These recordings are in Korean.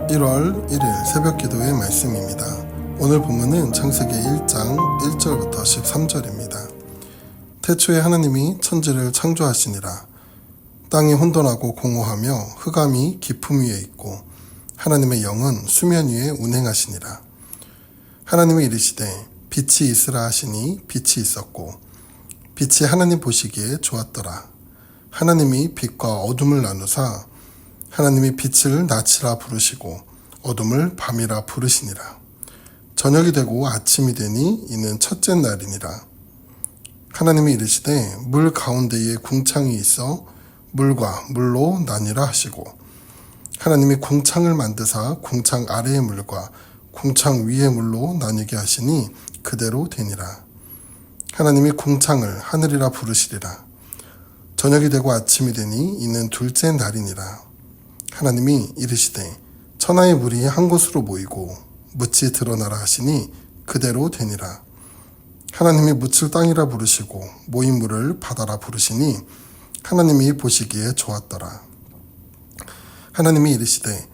1월 1일 새벽 기도의 말씀입니다. 오늘 본문은 창세기 1장 1절부터 13절입니다. 태초에 하나님이 천지를 창조하시니라. 땅이 혼돈하고 공허하며 흑암이 깊음 위에 있고 하나님의 영은 수면 위에 운행하시니라. 하나님이 이르시되 빛이 있으라 하시니 빛이 있었고 빛이 하나님 보시기에 좋았더라. 하나님이 빛과 어둠을 나누사 하나님이 빛을 낮이라 부르시고 어둠을 밤이라 부르시니라. 저녁이 되고 아침이 되니 이는 첫째 날이니라. 하나님이 이르시되 물 가운데에 궁창이 있어 물과 물로 나뉘라 하시고 하나님이 궁창을 만드사 궁창 아래의 물과 궁창 위의 물로 나뉘게 하시니 그대로 되니라. 하나님이 궁창을 하늘이라 부르시리라. 저녁이 되고 아침이 되니 이는 둘째 날이니라. 하나님이 이르시되 천하의 물이 한 곳으로 모이고 묻이 드러나라 하시니 그대로 되니라. 하나님이 묻을 땅이라 부르시고 모인 물을 바다라 부르시니 하나님이 보시기에 좋았더라. 하나님이 이르시되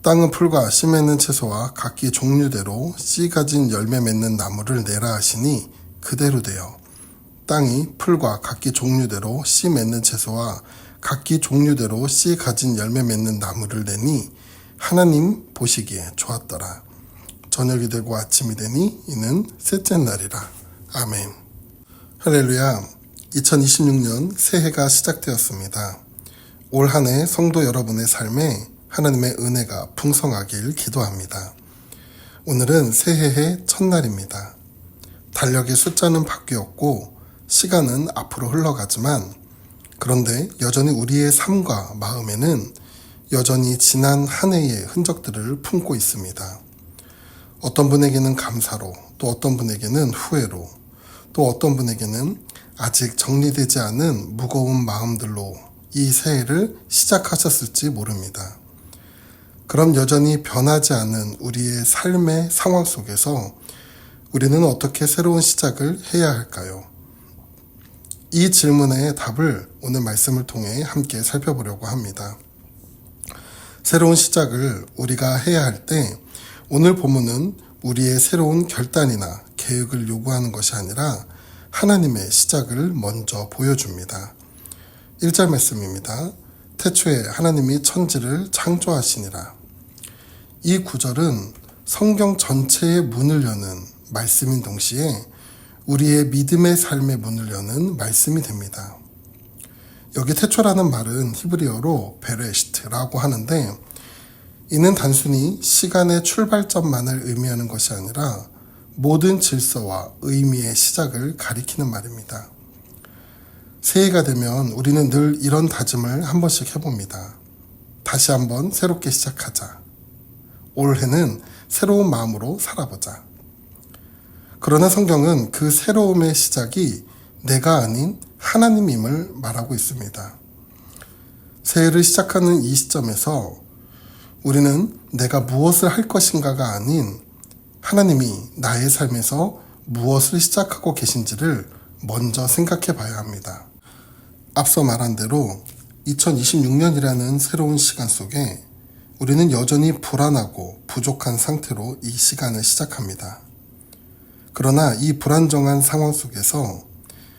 땅은 풀과 씨 맺는 채소와 각기 종류대로 씨 가진 열매 맺는 나무를 내라 하시니 그대로 되어 땅이 풀과 각기 종류대로 씨 맺는 채소와 각기 종류대로 씨 가진 열매 맺는 나무를 내니 하나님 보시기에 좋았더라. 저녁이 되고 아침이 되니 이는 셋째 날이라. 아멘. 할렐루야. 2026년 새해가 시작되었습니다. 올 한 해 성도 여러분의 삶에 하나님의 은혜가 풍성하길 기도합니다. 오늘은 새해의 첫날입니다. 달력의 숫자는 바뀌었고 시간은 앞으로 흘러가지만 그런데 여전히 우리의 삶과 마음에는 여전히 지난 한 해의 흔적들을 품고 있습니다. 어떤 분에게는 감사로, 또 어떤 분에게는 후회로, 또 어떤 분에게는 아직 정리되지 않은 무거운 마음들로 이 새해를 시작하셨을지 모릅니다. 그럼 여전히 변하지 않은 우리의 삶의 상황 속에서 우리는 어떻게 새로운 시작을 해야 할까요? 이 질문의 답을 오늘 말씀을 통해 함께 살펴보려고 합니다. 새로운 시작을 우리가 해야 할 때 오늘 본문은 우리의 새로운 결단이나 계획을 요구하는 것이 아니라 하나님의 시작을 먼저 보여줍니다. 1절 말씀입니다. 태초에 하나님이 천지를 창조하시니라. 이 구절은 성경 전체의 문을 여는 말씀인 동시에 우리의 믿음의 삶의 문을 여는 말씀이 됩니다. 여기 태초라는 말은 히브리어로 베레시트라고 하는데 이는 단순히 시간의 출발점만을 의미하는 것이 아니라 모든 질서와 의미의 시작을 가리키는 말입니다. 새해가 되면 우리는 늘 이런 다짐을 한 번씩 해봅니다. 다시 한번 새롭게 시작하자. 올해는 새로운 마음으로 살아보자. 그러나 성경은 그 새로움의 시작이 내가 아닌 하나님임을 말하고 있습니다. 새해를 시작하는 이 시점에서 우리는 내가 무엇을 할 것인가가 아닌 하나님이 나의 삶에서 무엇을 시작하고 계신지를 먼저 생각해 봐야 합니다. 앞서 말한 대로 2026년이라는 새로운 시간 속에 우리는 여전히 불안하고 부족한 상태로 이 시간을 시작합니다. 그러나 이 불안정한 상황 속에서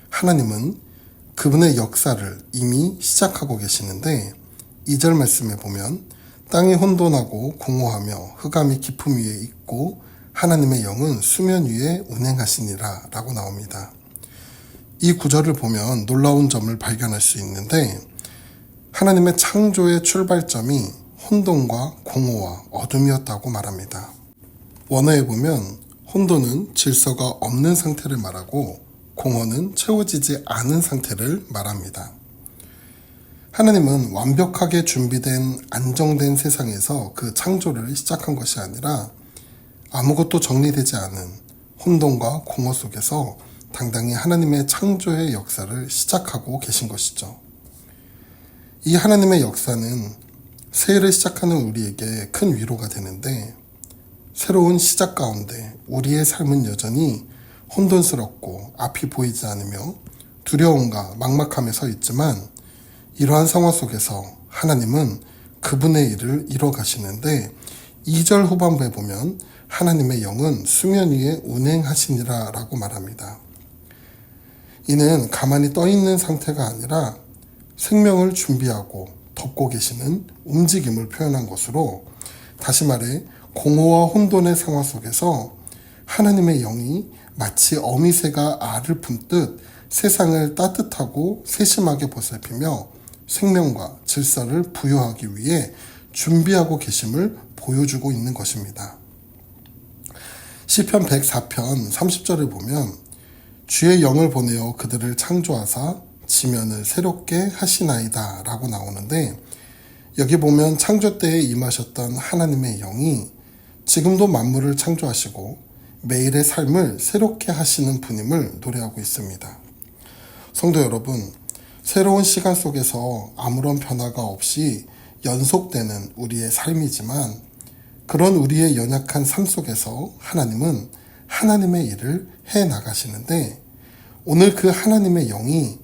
하나님은 그분의 역사를 이미 시작하고 계시는데 2절 말씀에 보면 땅이 혼돈하고 공허하며 흑암이 깊음 위에 있고 하나님의 영은 수면 위에 운행하시니라 라고 나옵니다. 이 구절을 보면 놀라운 점을 발견할 수 있는데 하나님의 창조의 출발점이 혼돈과 공허와 어둠이었다고 말합니다. 원어에 보면 혼돈은 질서가 없는 상태를 말하고 공허는 채워지지 않은 상태를 말합니다. 하나님은 완벽하게 준비된 안정된 세상에서 그 창조를 시작한 것이 아니라 아무것도 정리되지 않은 혼돈과 공허 속에서 당당히 하나님의 창조의 역사를 시작하고 계신 것이죠. 이 하나님의 역사는 새해를 시작하는 우리에게 큰 위로가 되는데 새로운 시작 가운데 우리의 삶은 여전히 혼돈스럽고 앞이 보이지 않으며 두려움과 막막함에 서 있지만 이러한 상황 속에서 하나님은 그분의 일을 이뤄 가시는데 2절 후반부에 보면 하나님의 영은 수면 위에 운행하시니라 라고 말합니다. 이는 가만히 떠 있는 상태가 아니라 생명을 준비하고 덮고 계시는 움직임을 표현한 것으로, 다시 말해 공허와 혼돈의 상황 속에서 하나님의 영이 마치 어미새가 알을 품듯 세상을 따뜻하고 세심하게 보살피며 생명과 질서를 부여하기 위해 준비하고 계심을 보여주고 있는 것입니다. 시편 104편 30절을 보면 주의 영을 보내어 그들을 창조하사 지면을 새롭게 하시나이다 라고 나오는데, 여기 보면 창조 때에 임하셨던 하나님의 영이 지금도 만물을 창조하시고 매일의 삶을 새롭게 하시는 분임을 노래하고 있습니다. 성도 여러분, 새로운 시간 속에서 아무런 변화가 없이 연속되는 우리의 삶이지만, 그런 우리의 연약한 삶 속에서 하나님은 하나님의 일을 해 나가시는데, 오늘 그 하나님의 영이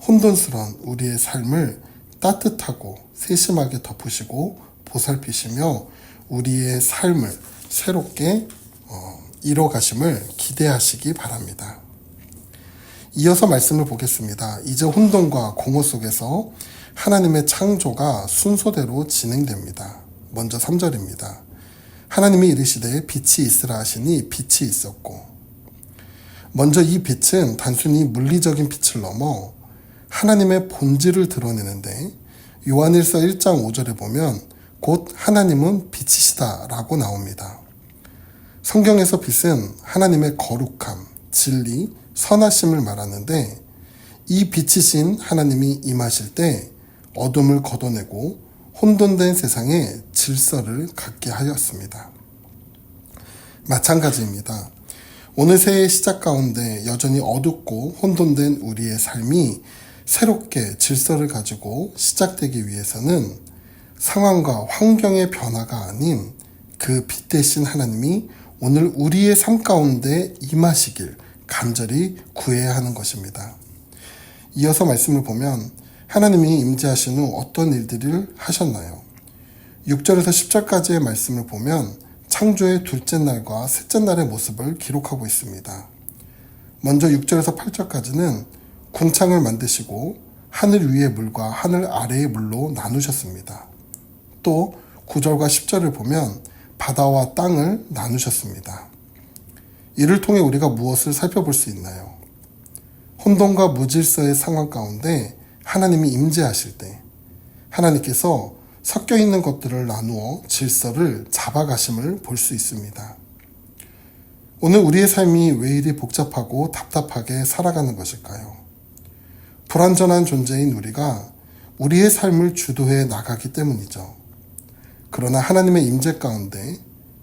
혼돈스러운 우리의 삶을 따뜻하고 세심하게 덮으시고 보살피시며 우리의 삶을 새롭게 이뤄가심을 기대하시기 바랍니다. 이어서 말씀을 보겠습니다. 이제 혼돈과 공허 속에서 하나님의 창조가 순서대로 진행됩니다. 먼저 3절입니다. 하나님이 이르시되 빛이 있으라 하시니 빛이 있었고. 먼저 이 빛은 단순히 물리적인 빛을 넘어 하나님의 본질을 드러내는데, 요한일서 1장 5절에 보면 곧 하나님은 빛이시다 라고 나옵니다. 성경에서 빛은 하나님의 거룩함, 진리, 선하심을 말하는데, 이 빛이신 하나님이 임하실 때 어둠을 걷어내고 혼돈된 세상에 질서를 갖게 하였습니다. 마찬가지입니다. 오늘 새해의 시작 가운데 여전히 어둡고 혼돈된 우리의 삶이 새롭게 질서를 가지고 시작되기 위해서는 상황과 환경의 변화가 아닌 그 빛 대신 하나님이 오늘 우리의 삶 가운데 임하시길 간절히 구해야 하는 것입니다. 이어서 말씀을 보면 하나님이 임재하신 후 어떤 일들을 하셨나요? 6절에서 10절까지의 말씀을 보면 창조의 둘째 날과 셋째 날의 모습을 기록하고 있습니다. 먼저 6절에서 8절까지는 궁창을 만드시고 하늘 위의 물과 하늘 아래의 물로 나누셨습니다. 또 9절과 10절을 보면 바다와 땅을 나누셨습니다. 이를 통해 우리가 무엇을 살펴볼 수 있나요? 혼돈과 무질서의 상황 가운데 하나님이 임재하실 때 하나님께서 섞여 있는 것들을 나누어 질서를 잡아가심을 볼 수 있습니다. 오늘 우리의 삶이 왜 이리 복잡하고 답답하게 살아가는 것일까요? 불완전한 존재인 우리가 우리의 삶을 주도해 나가기 때문이죠. 그러나 하나님의 임재 가운데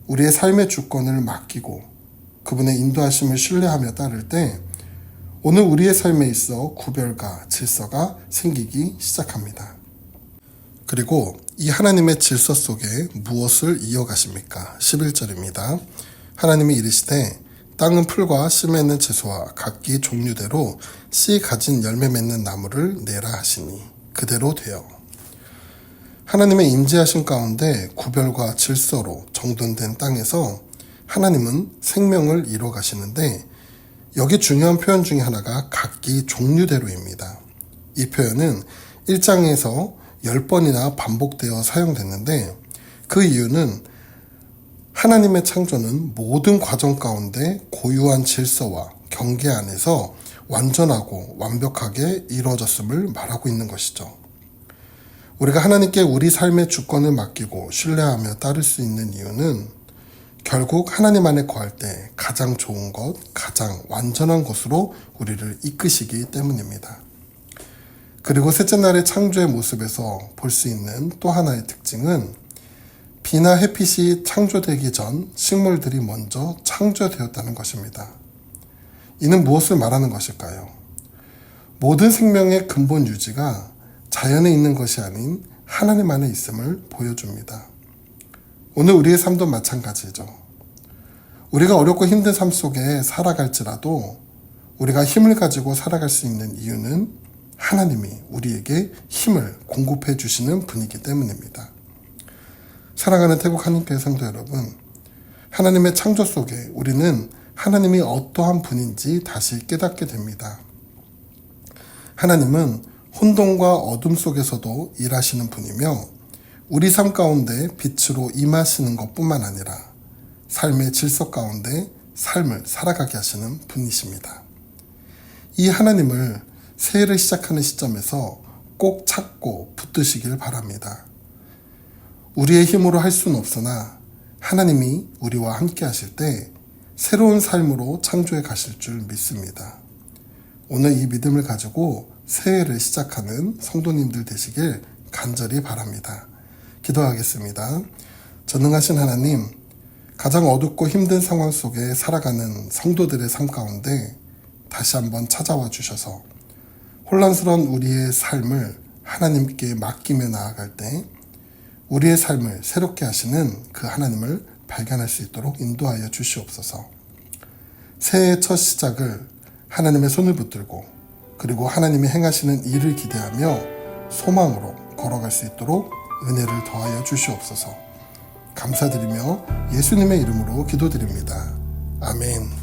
우리의 삶의 주권을 맡기고 그분의 인도하심을 신뢰하며 따를 때 오늘 우리의 삶에 있어 구별과 질서가 생기기 시작합니다. 그리고 이 하나님의 질서 속에 무엇을 이어가십니까? 11절입니다. 하나님이 이르시되 땅은 풀과 씨 맺는 채소와 각기 종류대로 씨 가진 열매 맺는 나무를 내라 하시니 그대로 되어. 하나님의 임재하신 가운데 구별과 질서로 정돈된 땅에서 하나님은 생명을 이뤄 가시는데, 여기 중요한 표현 중에 하나가 각기 종류대로입니다. 이 표현은 1장에서 10번이나 반복되어 사용됐는데, 그 이유는 하나님의 창조는 모든 과정 가운데 고유한 질서와 경계 안에서 완전하고 완벽하게 이루어졌음을 말하고 있는 것이죠. 우리가 하나님께 우리 삶의 주권을 맡기고 신뢰하며 따를 수 있는 이유는 결국 하나님 안에 거할 때 가장 좋은 것, 가장 완전한 것으로 우리를 이끄시기 때문입니다. 그리고 셋째 날의 창조의 모습에서 볼 수 있는 또 하나의 특징은 비나 햇빛이 창조되기 전 식물들이 먼저 창조되었다는 것입니다. 이는 무엇을 말하는 것일까요? 모든 생명의 근본 유지가 자연에 있는 것이 아닌 하나님 안에 있음을 보여줍니다. 오늘 우리의 삶도 마찬가지죠. 우리가 어렵고 힘든 삶 속에 살아갈지라도 우리가 힘을 가지고 살아갈 수 있는 이유는 하나님이 우리에게 힘을 공급해 주시는 분이기 때문입니다. 사랑하는 태국 한인교회 성도 여러분, 하나님의 창조 속에 우리는 하나님이 어떠한 분인지 다시 깨닫게 됩니다. 하나님은 혼돈과 어둠 속에서도 일하시는 분이며 우리 삶 가운데 빛으로 임하시는 것뿐만 아니라 삶의 질서 가운데 삶을 살아가게 하시는 분이십니다. 이 하나님을 새해를 시작하는 시점에서 꼭 찾고 붙드시길 바랍니다. 우리의 힘으로 할 수는 없으나 하나님이 우리와 함께 하실 때 새로운 삶으로 창조해 가실 줄 믿습니다. 오늘 이 믿음을 가지고 새해를 시작하는 성도님들 되시길 간절히 바랍니다. 기도하겠습니다. 전능하신 하나님, 가장 어둡고 힘든 상황 속에 살아가는 성도들의 삶 가운데 다시 한번 찾아와 주셔서 혼란스러운 우리의 삶을 하나님께 맡기며 나아갈 때 우리의 삶을 새롭게 하시는 그 하나님을 발견할 수 있도록 인도하여 주시옵소서. 새해의 첫 시작을 하나님의 손을 붙들고 그리고 하나님이 행하시는 일을 기대하며 소망으로 걸어갈 수 있도록 은혜를 더하여 주시옵소서. 감사드리며 예수님의 이름으로 기도드립니다. 아멘.